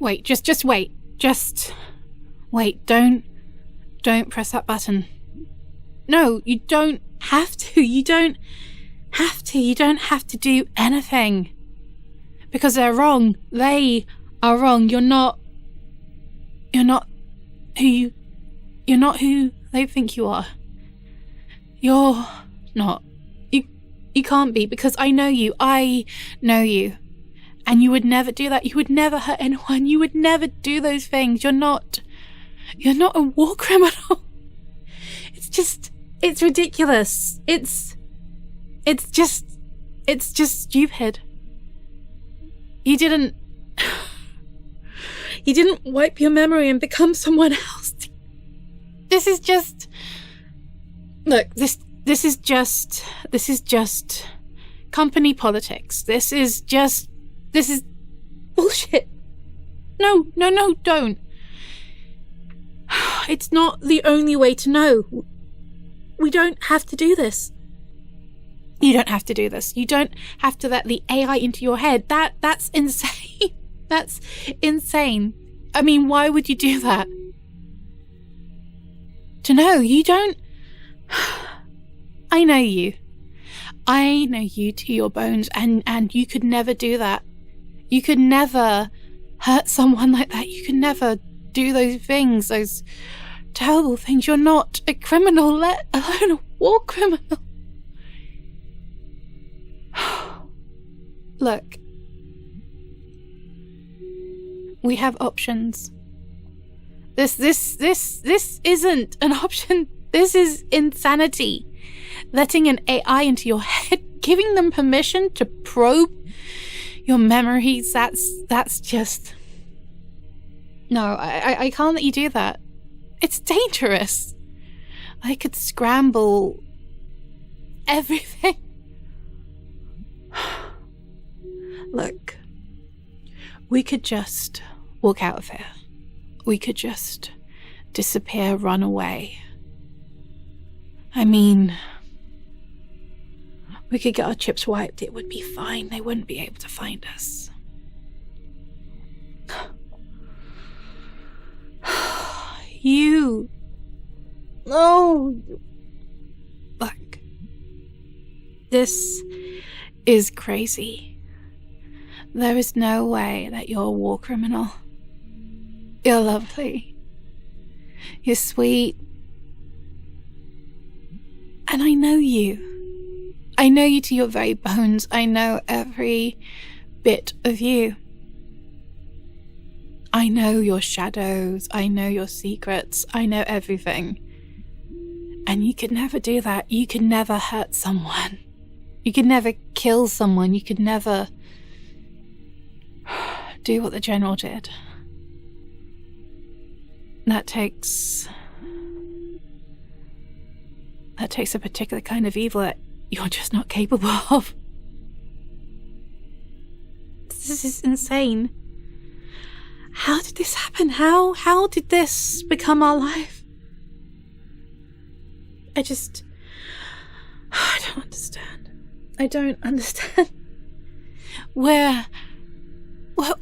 Wait, just wait. Just wait. Don't press that button. No, you don't have to. You don't have to. You don't have to do anything. Because they're wrong. They are wrong. You're not who they think you are. You're not. You can't be, because I know you. I know you. And you would never do that. You would never hurt anyone. You would never do those things. You're not a war criminal. It's ridiculous. It's just stupid. You didn't wipe your memory and become someone else. This is just, look, this is just company politics. This is bullshit. No, don't. It's not the only way to know. We don't have to do this. You don't have to do this. You don't have to let the AI into your head. That's insane. That's insane. I mean, why would you do that? To know, you don't... I know you. I know you to your bones, and you could never do that. You could never hurt someone like that. You could never do those things, those terrible things. You're not a criminal, let alone a war criminal. Look, we have options. This isn't an option. This is insanity. Letting an AI into your head, giving them permission to probe your memories, that's just... No, I can't let you do that. It's dangerous. I could scramble everything. Look, we could just walk out of here. We could just disappear, run away. I mean, we could get our chips wiped. It would be fine. They wouldn't be able to find us. You... No! Look. This is crazy. There is no way that you're a war criminal. You're lovely. You're sweet. And I know you. I know you to your very bones. I know every bit of you. I know your shadows. I know your secrets. I know everything. And you could never do that. You could never hurt someone. You could never kill someone. You could never do what the general did. That takes a particular kind of evil that you're just not capable of. This is insane. How did this happen? How did this become our life? I don't understand. I don't understand. We're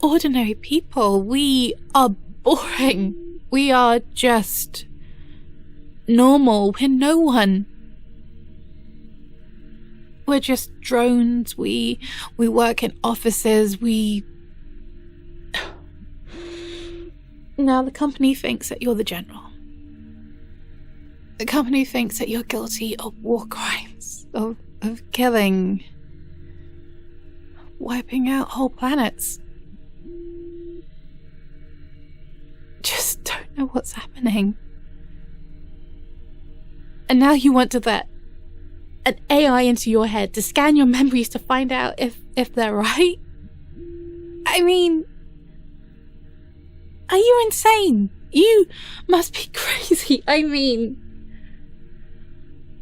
ordinary people. We are boring. We are just normal. We're no one. We're just drones. We work in offices. Now the company thinks that you're the general. The company thinks that you're guilty of war crimes, of killing, wiping out whole planets. Just don't know what's happening. And now you want to let an AI into your head to scan your memories to find out if they're right? I mean, are you insane? You must be crazy. I mean,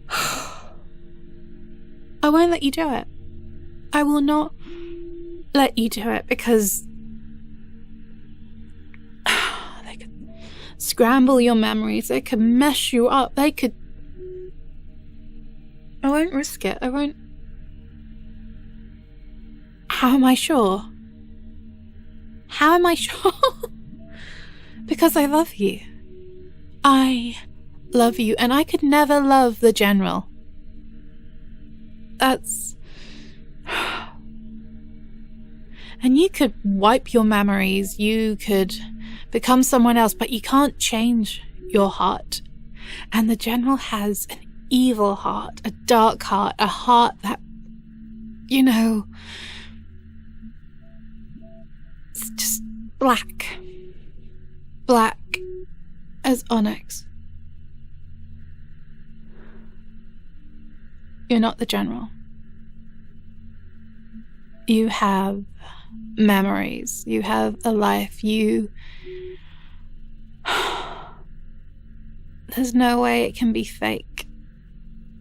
I won't let you do it. I will not let you do it because they could scramble your memories. They could mess you up. They could... I won't risk it. I won't... How am I sure? How am I sure? Because I love you. I love you, and I could never love the General. That's... And you could wipe your memories, you could become someone else, but you can't change your heart. And the General has an evil heart, a dark heart, a heart that, you know, it's just black. Black as onyx. You're not the General. You have memories. You have a life. There's no way it can be fake.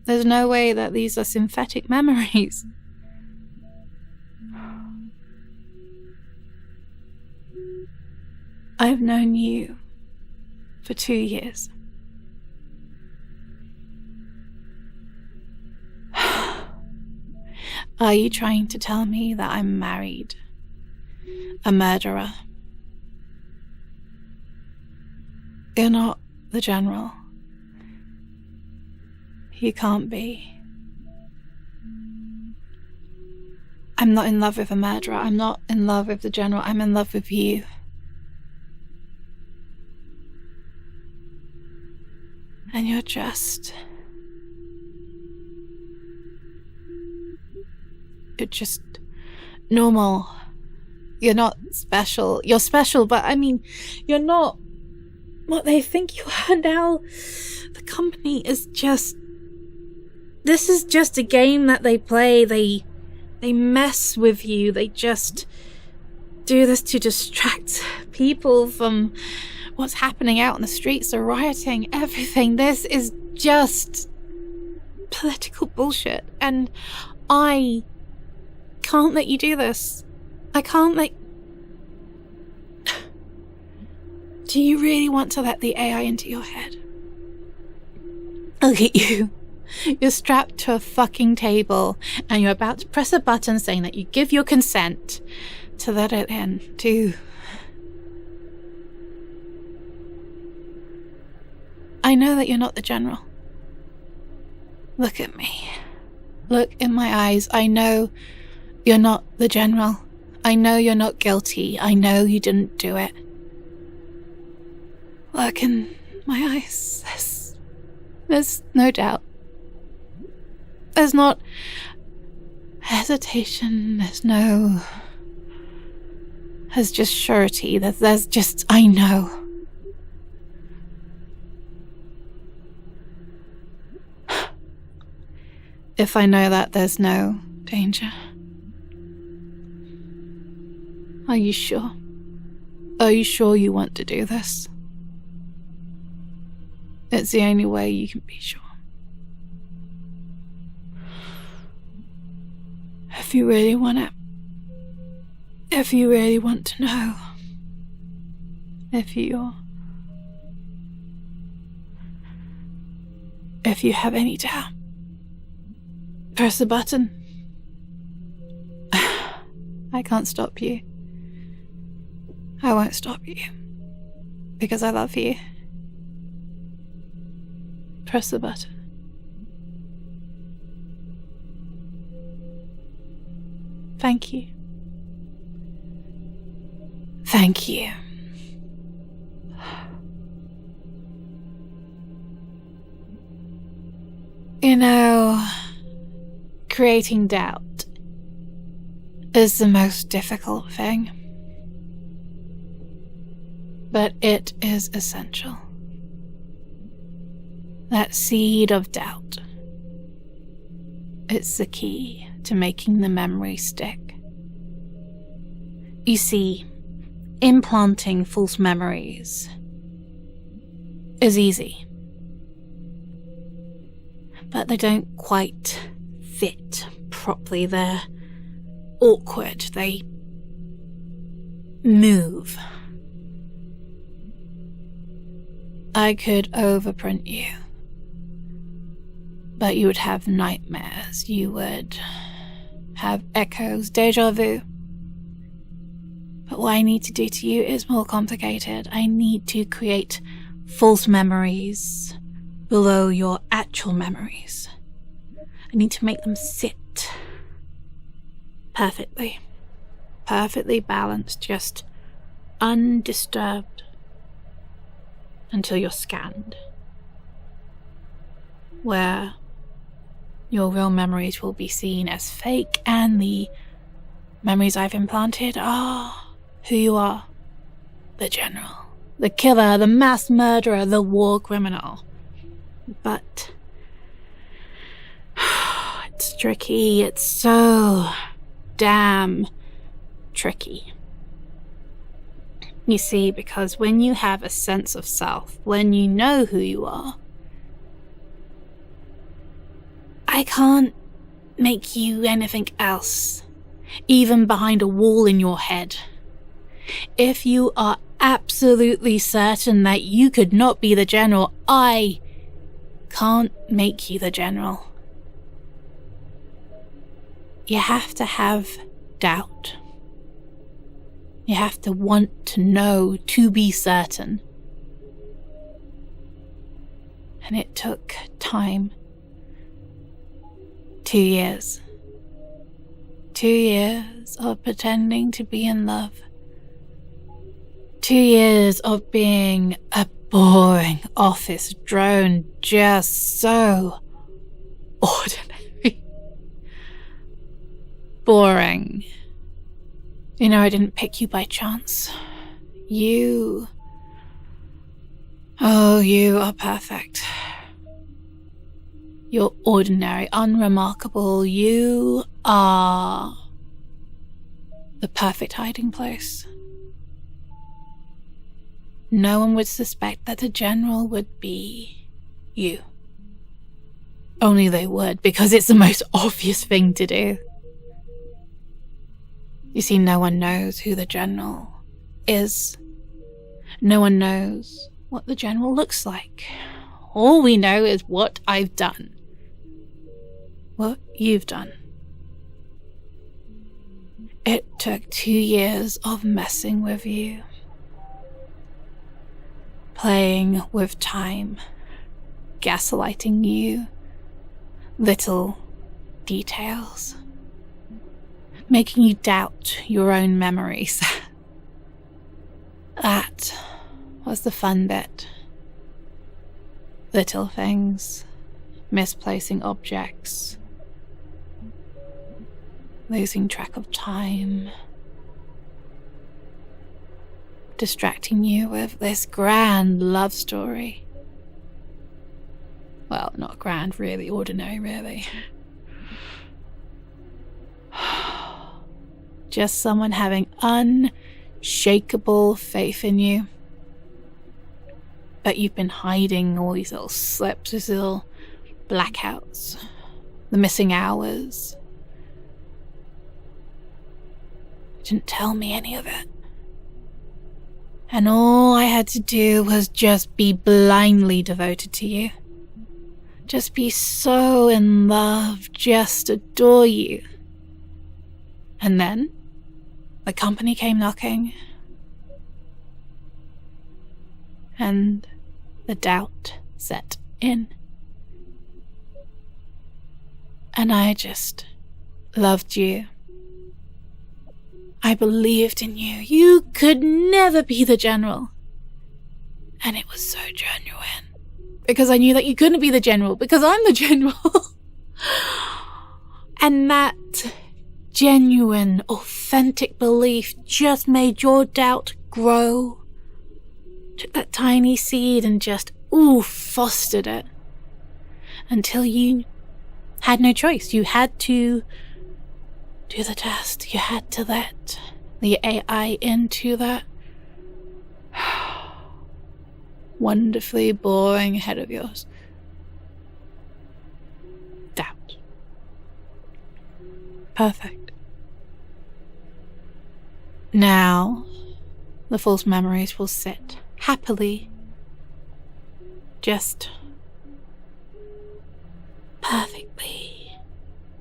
There's no way that these are synthetic memories. I've known you for 2 years. Are you trying to tell me that I'm married? A murderer? You're not the General. You can't be. I'm not in love with a murderer. I'm not in love with the General. I'm in love with you. And you're just normal. You're not special. You're special, but I mean, you're not what they think you are now. The company is just... This is just a game that they play. They mess with you. They just do this to distract people from what's happening out on the streets, the rioting, everything. This is just political bullshit. And I can't let you do this. I can't let... Do you really want to let the AI into your head? Look at you. You're strapped to a fucking table and you're about to press a button saying that you give your consent to let it in. I know that you're not the General. Look at me. Look in my eyes. I know you're not the General. I know you're not guilty. I know you didn't do it. Look in my eyes. There's no doubt. There's not hesitation. There's just surety. There's just, I know. If I know that, there's no danger. Are you sure? Are you sure you want to do this? It's the only way you can be sure. If you really want it. If you really want to know. If you have any doubt. Press the button. I can't stop you. I won't stop you. Because I love you. Press the button. Thank you. Thank you. You know, creating doubt is the most difficult thing. But it is essential. That seed of doubt. It's the key to making the memory stick. You see, implanting false memories is easy. But they don't quite fit properly. They're awkward. They move. I could overprint you. But you would have nightmares. You would have echoes, deja vu. But what I need to do to you is more complicated. I need to create false memories below your actual memories. I need to make them sit perfectly balanced, just undisturbed until you're scanned, where your real memories will be seen as fake and the memories I've implanted are who you are. The general, the killer, the mass murderer, the war criminal. But it's tricky. It's so damn tricky. You see, because when you have a sense of self, when you know who you are, I can't make you anything else, even behind a wall in your head. If you are absolutely certain that you could not be the general, I can't make you the general. You have to have doubt. You have to want to know, to be certain. And it took time. 2 years. 2 years of pretending to be in love. 2 years of being a boring office drone, just so ordinary. Boring. You know, I didn't pick you by chance. You are perfect. You're ordinary, unremarkable. You are the perfect hiding place. No one would suspect that the general would be you. Only they would, because it's the most obvious thing to do. You see, no one knows who the general is. No one knows what the general looks like. All we know is what I've done. What you've done. It took 2 years of messing with you. Playing with time. Gaslighting you. Little details. Making you doubt your own memories. That was the fun bit. Little things. Misplacing objects. Losing track of time. Distracting you with this grand love story. Well, not grand, really. Ordinary, really. Just someone having unshakable faith in you. But you've been hiding all these little slips, these little blackouts, the missing hours. You didn't tell me any of it. And all I had to do was just be blindly devoted to you. Just be so in love, just adore you. And then the company came knocking. And the doubt set in. And I just loved you. I believed in you. You could never be the general. And it was so genuine. Because I knew that you couldn't be the general, because I'm the general. And that genuine, authentic belief just made your doubt grow. Took that tiny seed and just, fostered it. Until you had no choice. You had to do the test. You had to let the AI into that wonderfully boring head of yours. Doubt. Perfect. Now, the false memories will sit happily, just perfectly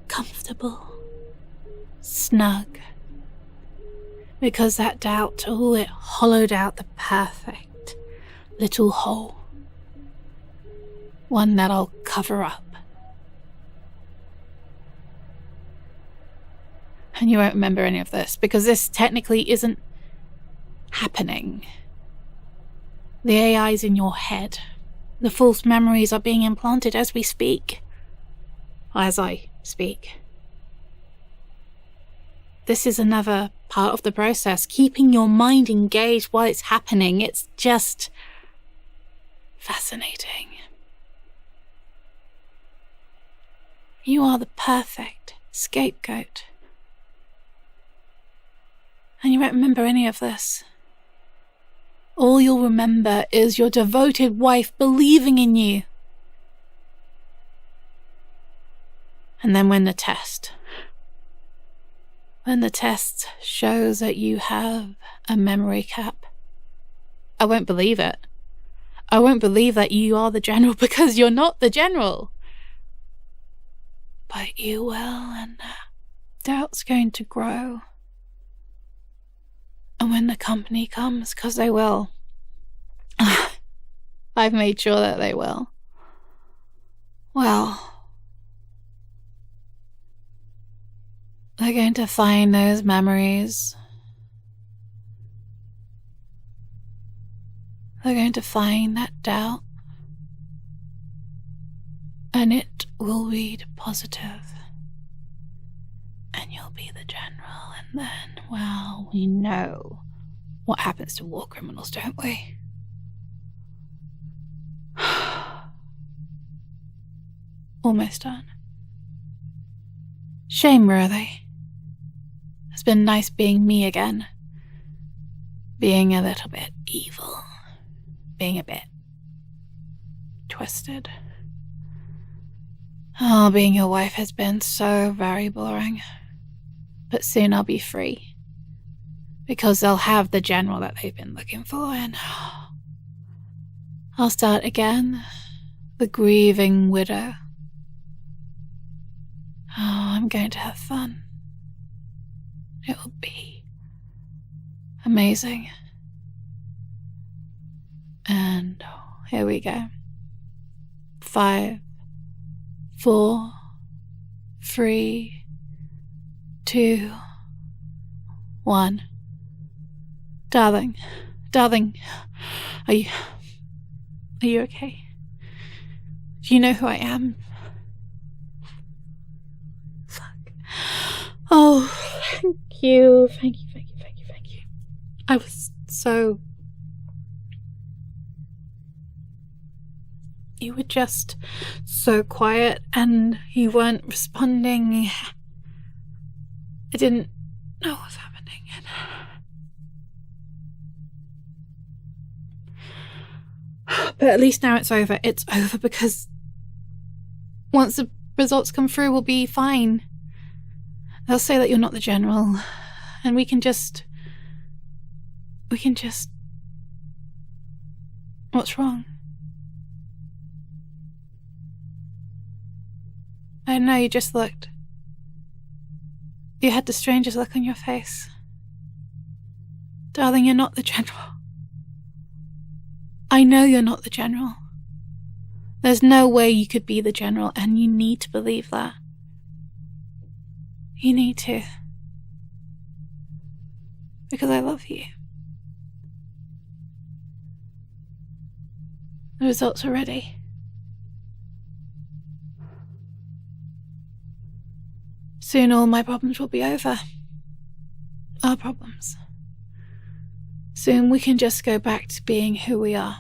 comfortable, snug, Because that doubt, it hollowed out the perfect little hole. One that I'll cover up. And you won't remember any of this, because this technically isn't happening. The AI's in your head. The false memories are being implanted as we speak. As I speak. This is another part of the process, keeping your mind engaged while it's happening. It's just fascinating. You are the perfect scapegoat. And you won't remember any of this. All you'll remember is your devoted wife believing in you. And then when the test shows that you have a memory cap, I won't believe it. I won't believe that you are the general, because you're not the general. But you will, and doubt's going to grow. And when the company comes, because they will, I've made sure that they will, well, they're going to find those memories. They're going to find that doubt. And it will read positive. And you'll be the general. And then, well, we know what happens to war criminals, don't we? Almost done. Shame, really. It's been nice being me again. Being a little bit evil. Being a bit twisted. Oh, being your wife has been so very boring. But soon I'll be free. Because they'll have the general that they've been looking for, and I'll start again. The grieving widow. Oh, I'm going to have fun. It will be amazing. And here we go. 5, 4, 3, 2, 1. Darling, are you okay? Do you know who I am? Fuck. Oh, thank you. I was so... You were just so quiet and you weren't responding. I didn't know what was happening. But at least now it's over. It's over because once the results come through, we'll be fine. They'll say that you're not the general, and we can just... What's wrong? I don't know, you just looked. You had the strangest look on your face. Darling, you're not the general. I know you're not the general. There's no way you could be the general, and you need to believe that. You need to. Because I love you. The results are ready. Soon all my problems will be over. Our problems. Soon we can just go back to being who we are.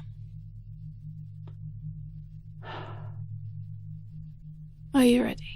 Are you ready?